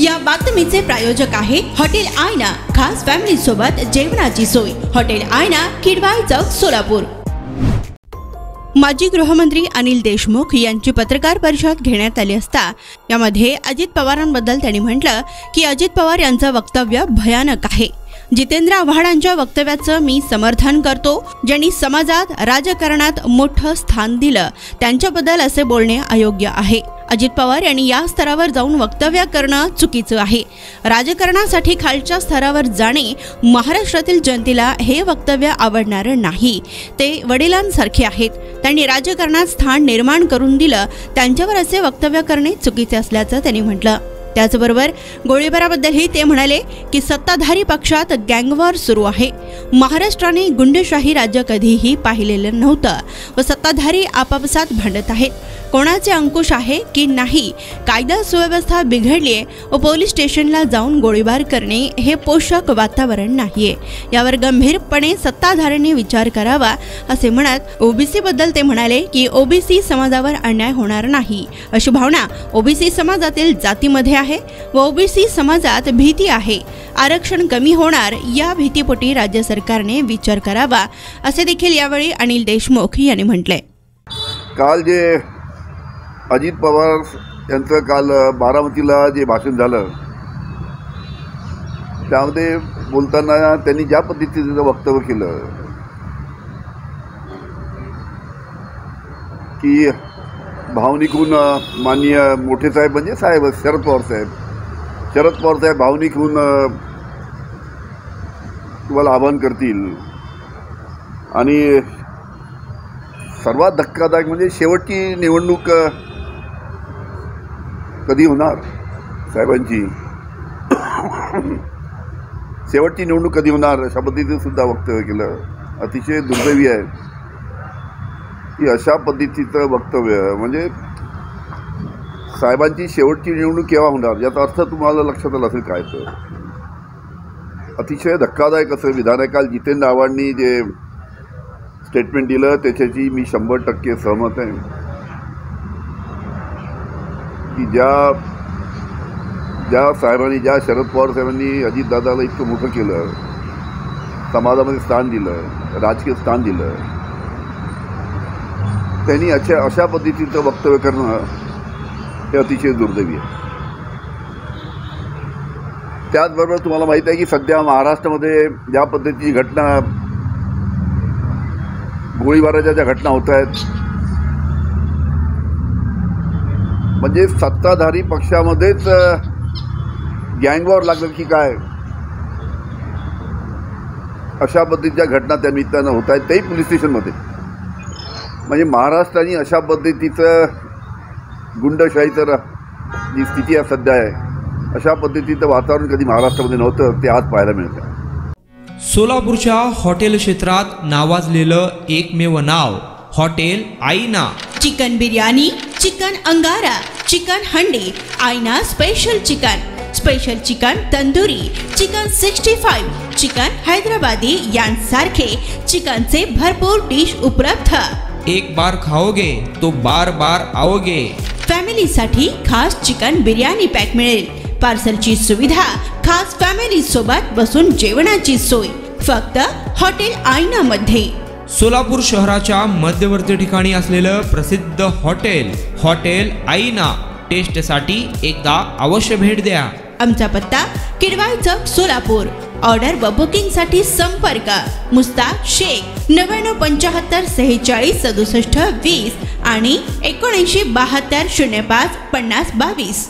या बातमीचे प्रायोजक आहे हॉटेल आयना, खास फॅमिली सोबत जेवणाची सोय। हॉटेल आयना, किडवाई चौक, सोलापूर। माजी गृहमंत्री अनिल देशमुख यांची पत्रकार परिषद घेण्यात आली असता यामध्ये अजित पवारांबद्दल त्यांनी म्हटलं की अजित पवार यांचं वक्तव्य भयानक आहे। जितेंद्र आव्हाडांच्या वक्तव्याचं मी समर्थन करतो। ज्यांनी समाजात राजकारणात मोठं स्थान दिलं त्यांच्याबद्दल असे बोलणे अयोग्य आहे। अजित पवार यांनी या स्तरावर जाऊन वक्तव्य करणं चुकीचं आहे। राजकारणासाठी खालच्या स्तरावर जाणे महाराष्ट्रातील जनतेला हे वक्तव्य आवडणार नाही। ते वडिलांसारखे आहेत, त्यांनी राजकारणात स्थान निर्माण करून दिलं, त्यांच्यावर असे वक्तव्य करणे चुकीचे असल्याचं त्यांनी म्हटलं। त्याचबरोबर गोळीबाराबद्दलही ते म्हणाले की सत्ताधारी पक्षात गँगवॉर सुरू आहे। महाराष्ट्राने गुंडशाही राज्य कधीही पाहिलेलं नव्हतं व सत्ताधारी आपापसात भांडत आहेत। कोणाचे अंकुश आहे की नाही, कायदा सुव्यवस्था बिघडली व पोलीस स्टेशनला जाऊन गोळीबार करणे हे पोषक वातावरण नाहीये। यावर गंभीरपणे सत्ताधाऱ्यांनी विचार करावा असे म्हणत ओबीसी बद्दल ते म्हणाले की ओबीसी समाजावर अन्याय होणार नाही अशी भावना ओबीसी समाजातील जातीमध्ये आहे व ओबीसी समाजात भीती आहे। आरक्षण कमी होणार या भीतीपोटी राज्य सरकारने विचार करावा असे देखील यावेळी अनिल देशमुख यांनी म्हटले। काल जे अजित पवार यांचं काल बारामतीला जे भाषण झालं त्यामध्ये बोलताना त्यांनी ज्या पद्धतीचं वक्तव्य केलं की भावनिकहून माननीय मोठे साहेब म्हणजे साहेब शरद पवार साहेब भावनिकहून तुम्हाला आवाहन करतील आणि सर्वात धक्कादायक म्हणजे शेवटची निवडणूक कधी होणार साहेबांची शेवटची निवडणूक कधी होणार अशा पद्धतीचं सुद्धा वक्तव्य केलं। अतिशय दुर्दैवी आहे की अशा पद्धतीचं वक्तव्य म्हणजे साहेबांची शेवटची निवडणूक केव्हा होणार याचा अर्थ तुम्हाला लक्षात आला असेल काय। तर अतिशय धक्कादायक असं विधान आहे। काल जितेंद्र आव्हाडांनी जे स्टेटमेंट दिलं त्याच्याशी मी 100% सहमत आहे की ज्या साहेबांनी ज्या शरद पवार साहेबांनी अजितदादाला इतकं मोठं केलं, समाजामध्ये स्थान दिलं, राजकीय स्थान दिलं, त्यांनी अशा पद्धतीचं वक्तव्य करणं हे अतिशय दुर्दैवी आहे। त्याचबरोबर तुम्हाला माहीत आहे की सध्या महाराष्ट्रामध्ये ज्या पद्धतीची घटना गोळीबाराच्या ज्या घटना होत आहेत म्हणजे सत्ताधारी पक्षामध्येच गँगवॉर लागलं की काय अशा पद्धतीच्या घटना त्या निमित्तानं होत आहेत, तेही पोलीस स्टेशनमध्ये। म्हणजे महाराष्ट्राने अशा पद्धतीचं गुंडशाहीचं जी स्थिती आहे सध्या आहे अशा पद्धतीचं वातावरण कधी महाराष्ट्रामध्ये नव्हतं, ते आज पाहायला मिळतं। सोलापूरच्या हॉटेल क्षेत्रात नावाजलेलं एकमेव नाव हॉटेल आईना। चिकन बिर्याणी, चिकन अंगारा, चिकन हंडी, आईना special chicken tandoori, chicken 65, chicken Hyderabadi यांसारखे चिकनचे भरपूर डिश उपलब्ध। एक बार खाओगे तो बार बार आओगे। फॅमिलीसाठी खास चिकन बिर्याणी पॅक मिळेल, पार्सलची सुविधा, खास फॅमिली सोबत बसून जेवणाची सोय फक्त हॉटेल आईना मध्ये। सोलापूर शहराच्या मध्यवर्ती ठिकाणी असलेलं प्रसिद्ध हॉटेल आईना टेस्टसाठी एकदा अवश्य भेट द्या। आमचा पत्ता किडवाई चौक, सोलापूर। ऑर्डर व बुकिंगसाठी संपर्क मुस्ताक शेख 9975 46 67 20 आणि 7972 05 50 22।